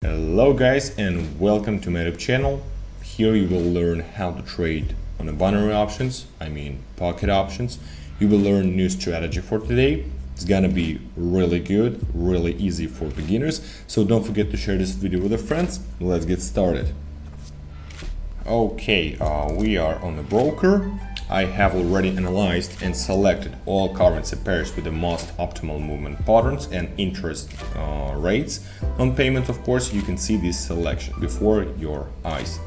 Hello guys and welcome to my YouTube channel. Here you will learn how to trade on the binary options, pocket options. You will learn a new strategy for today. It's gonna be really good, really easy for beginners. So don't forget to share this video with your friends. Let's get started. Okay, we are on the broker. I have already analyzed and selected all currency pairs with the most optimal movement patterns and interest rates. On payment, of course, you can see this selection before your eyes.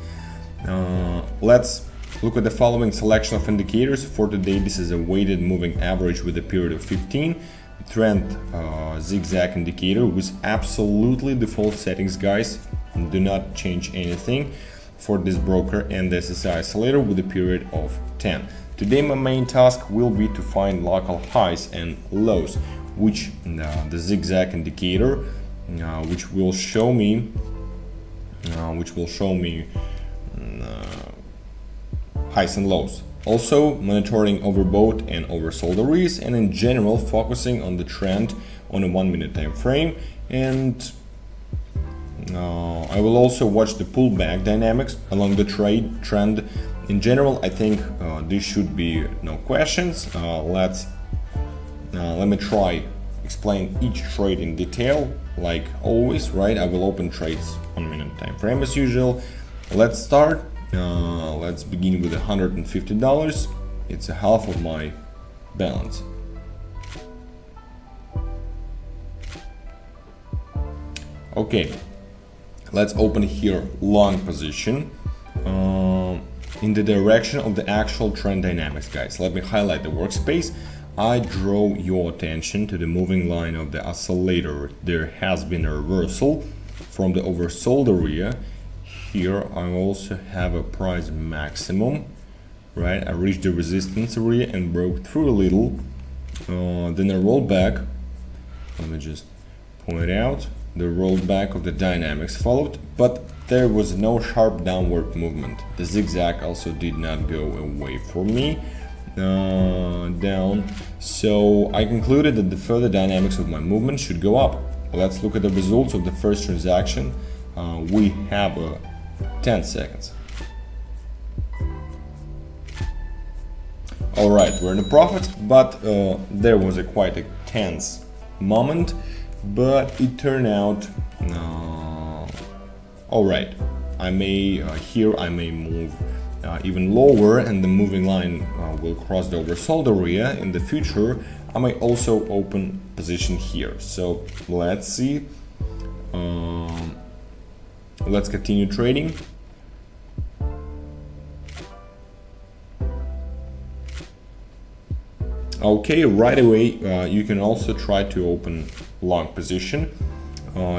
Let's look at the following selection of indicators. For today, this is a weighted moving average with a period of 15. Trend zigzag indicator with absolutely default settings, guys. Do not change anything for this broker, and the SSI oscillator with a period of 10. Today my main task will be to find local highs and lows, which the zigzag indicator which will show me highs and lows. Also monitoring overbought and oversold areas, and in general focusing on the trend on a 1 minute time frame. And I will also watch the pullback dynamics along the trend. In general, I think this should be no questions. Let me try explain each trade in detail, like always, right? I will open trades 1 minute time frame as usual. Let's start. Let's begin with $150. It's a half of my balance. Okay. Let's open here long position in the direction of the actual trend dynamics, guys. Let me highlight the workspace. I draw your attention to the moving line of the oscillator. There has been a reversal from the oversold area. Here I also have a price maximum, right? I reached the resistance area and broke through a little. Then I rolled back. Let me just point out. The rollback of the dynamics followed, but there was no sharp downward movement. The zigzag also did not go away for me down, so I concluded that the further dynamics of my movement should go up. Let's look at the results of the first transaction. We have 10 seconds. All right, we're in a profit, but there was quite a tense moment. But it turned out all right. I may move even lower, and the moving line will cross the oversold area. In the future, I may also open position here. So let's see. Let's continue trading. Okay, right away you can also try to open long position.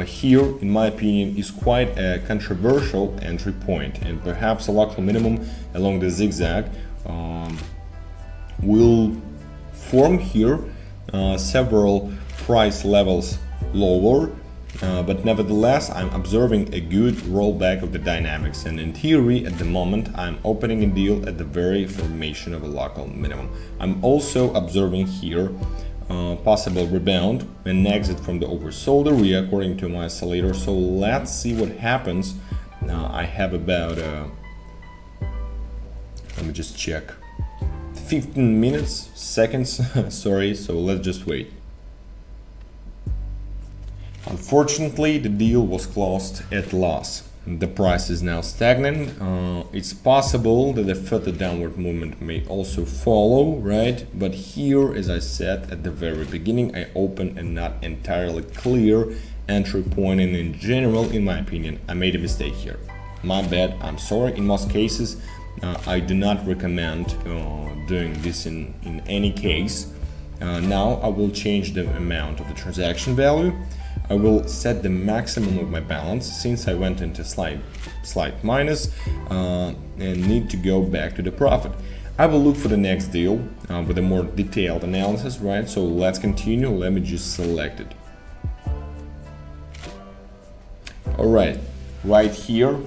Here, in my opinion, is quite a controversial entry point, and perhaps a local minimum along the zigzag will form here. Several price levels lower, but nevertheless I'm observing a good rollback of the dynamics, and in theory at the moment I'm opening a deal at the very formation of a local minimum. I'm also observing here possible rebound and exit from the oversold area according to my oscillator. So let's see what happens. I have about let me just check, 15 seconds sorry, so let's just wait. Unfortunately, the deal was closed at loss. The price is now stagnant. It's possible that a further downward movement may also follow, right? But here, as I said at the very beginning, I opened a not entirely clear entry point, and in general, in my opinion, I made a mistake here. My bad, I'm sorry. In most cases, I do not recommend doing this in any case. Now I will change the amount of the transaction value. I will set the maximum of my balance since I went into slight minus and need to go back to the profit. I will look for the next deal with a more detailed analysis, right? So let's continue. Let me just select it. All right here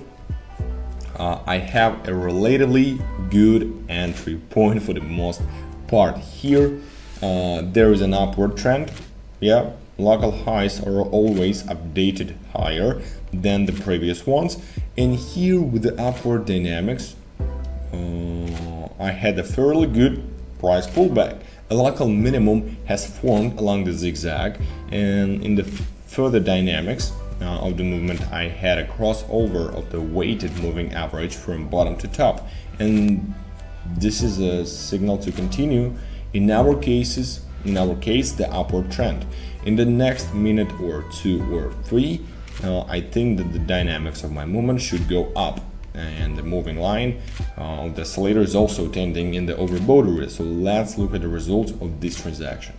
I have a relatively good entry point for the most part. Here there is an upward trend, yeah, local highs are always updated higher than the previous ones, and here with the upward dynamics I had a fairly good price pullback. A local minimum has formed along the zigzag, and in the further dynamics of the movement I had a crossover of the weighted moving average from bottom to top, and this is a signal to continue in our case the upward trend. In the next minute or two or three I think that the dynamics of my movement should go up, and the moving line of the oscillator is also tending in the overbought area. So let's look at the results of this transaction.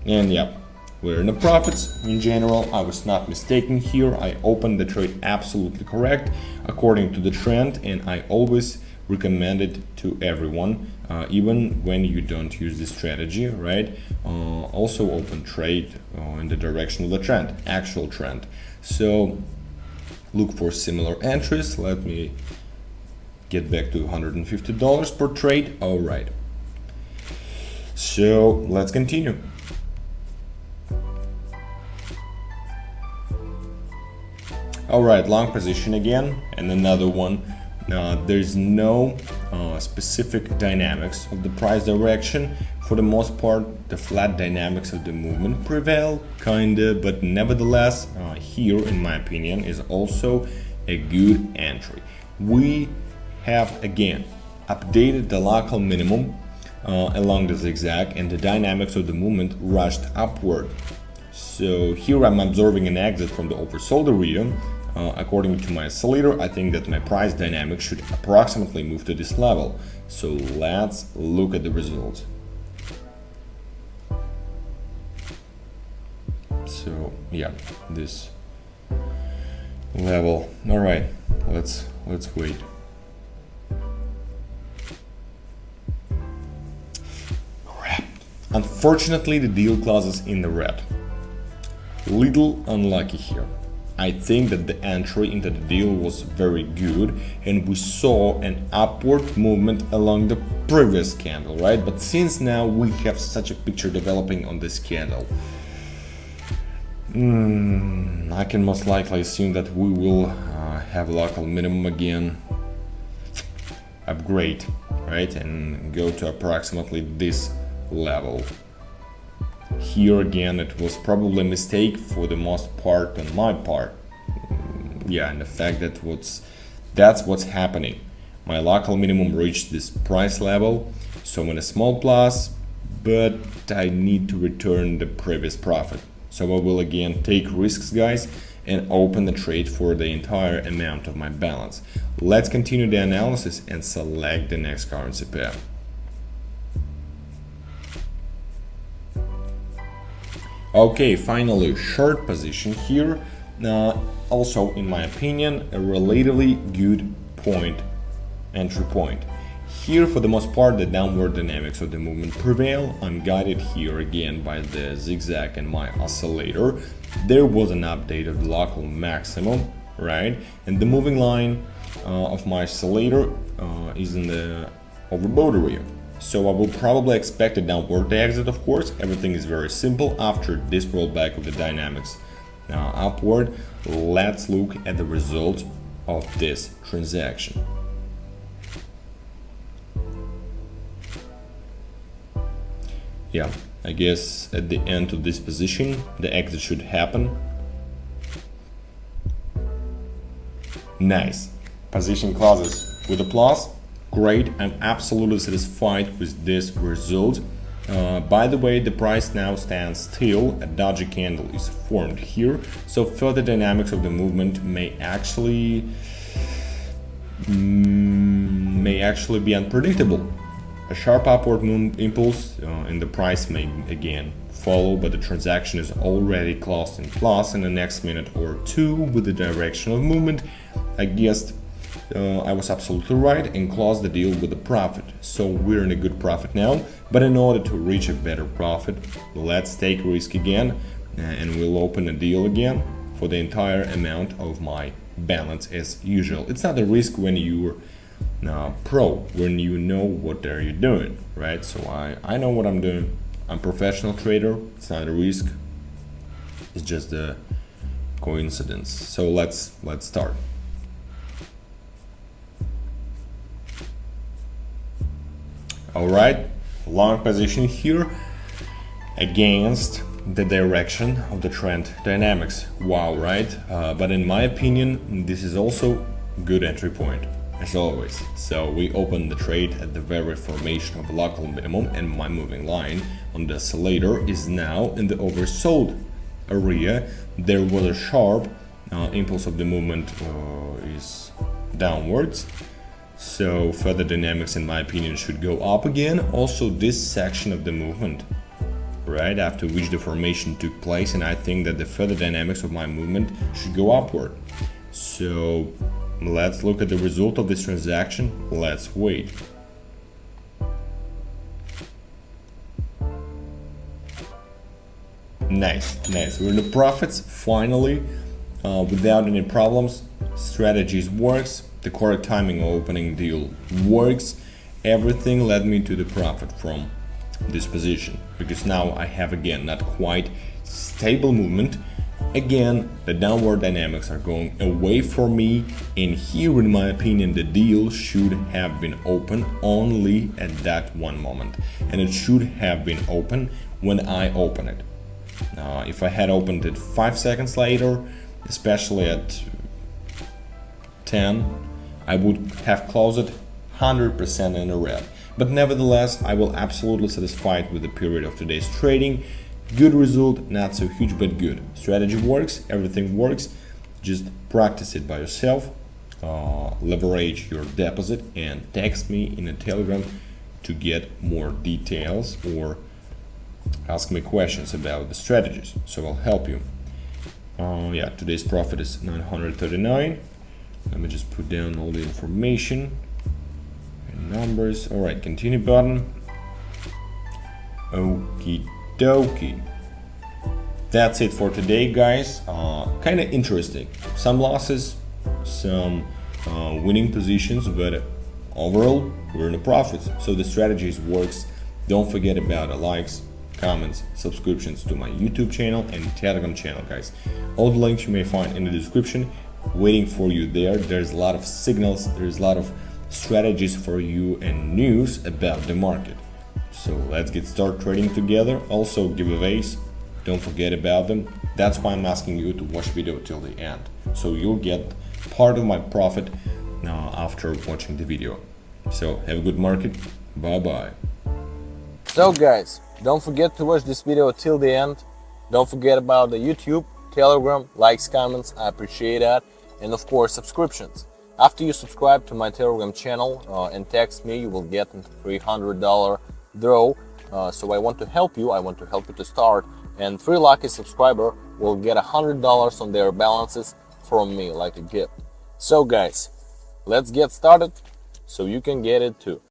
And yeah, we're in the profits in general. I was not mistaken here. I opened the trade absolutely correct according to the trend, and I always recommend it to everyone, even when you don't use this strategy, right? Also open trade in the direction of the trend, actual trend. So look for similar entries. Let me get back to $150 per trade. All right, so let's continue. All right, long position again, and another one. There's no specific dynamics of the price direction. For the most part, the flat dynamics of the movement prevail, kinda, but nevertheless, here, in my opinion, is also a good entry. We have again updated the local minimum along the zigzag, and the dynamics of the movement rushed upward. So here I'm observing an exit from the oversold area. According to my oscillator, I think that my price dynamics should approximately move to this level. So let's look at the results. So yeah, this level. All right, let's wait. Crap. Unfortunately, the deal closes in the red. Little unlucky here. I think that the entry into the deal was very good, and we saw an upward movement along the previous candle, right? But since now we have such a picture developing on this candle, I can most likely assume that we will have local minimum again, upgrade, right, and go to approximately this level. Here again, it was probably a mistake for the most part on my part. Yeah, and the fact that that's what's happening. My local minimum reached this price level, so I'm in a small plus, but I need to return the previous profit. So I will again take risks, guys, and open the trade for the entire amount of my balance. Let's continue the analysis and select the next currency pair. Okay, finally, short position here. Also, in my opinion, a relatively good entry point. Here, for the most part, the downward dynamics of the movement prevail. I'm guided here again by the zigzag and my oscillator. There was an update of the local maximum, right? And the moving line of my oscillator is in the overbought area. So I will probably expect a downward exit, of course. Everything is very simple after this rollback of the dynamics. Now upward, let's look at the result of this transaction. Yeah, I guess at the end of this position, the exit should happen. Nice. Position closes with a plus. Great, I'm absolutely satisfied with this result. By the way, the price now stands still. A dodgy candle is formed here, so further dynamics of the movement may actually be unpredictable. A sharp upward impulse in the price may again follow, but the transaction is already closed in plus in the next minute or two with the direction of movement. I guessed I was absolutely right and closed the deal with a profit. So we're in a good profit now, but in order to reach a better profit, let's take risk again, and we'll open a deal again for the entire amount of my balance as usual. It's not a risk when you're pro, when you know what are you doing, right? So I know what I'm doing. I'm a professional trader. It's not a risk. It's just a coincidence. So let's start. All right, long position here against the direction of the trend dynamics. Wow, right? But in my opinion, this is also good entry point, as always. So we open the trade at the very formation of a local minimum, and my moving line on the oscillator is now in the oversold area. There was a sharp impulse of the movement is downwards. So further dynamics, in my opinion, should go up again. Also this section of the movement, right after which the formation took place, and I think that the further dynamics of my movement should go upward. So let's look at the result of this transaction. Let's wait. Nice. We're in the profits finally, without any problems. Strategies works. The correct timing of opening deal works. Everything led me to the profit from this position, because now I have again not quite stable movement. Again, the downward dynamics are going away from me, and here in my opinion the deal should have been open only at that one moment, and it should have been open when I open it. If I had opened it 5 seconds later, especially at 10, I would have closed it 100% in the red. But nevertheless, I will absolutely satisfied with the period of today's trading. Good result, not so huge, but good. Strategy works, everything works. Just practice it by yourself. Leverage your deposit and text me in a Telegram to get more details, or ask me questions about the strategies, so I'll help you. Yeah, today's profit is 939. Let me just put down all the information and numbers. All right, continue button. Okie dokie. That's it for today, guys. Kind of interesting. Some losses, some winning positions, but overall we're in the profits. So the strategies works. Don't forget about the likes, comments, subscriptions to my YouTube channel and Telegram channel, guys. All the links you may find in the description, waiting for you there. There's a lot of signals, there's a lot of strategies for you and news about the market. So let's get started trading together. Also giveaways, don't forget about them. That's why I'm asking you to watch the video till the end, so you'll get part of my profit after watching the video. So have a good market. Bye bye. So guys, don't forget to watch this video till the end. Don't forget about the YouTube, Telegram, likes, comments, I appreciate that, and of course subscriptions. After you subscribe to my Telegram channel and text me, you will get a $300 draw. So I want to help you. To start, and 3 lucky subscriber will get $100 on their balances from me, like a gift. So guys, let's get started so you can get it too.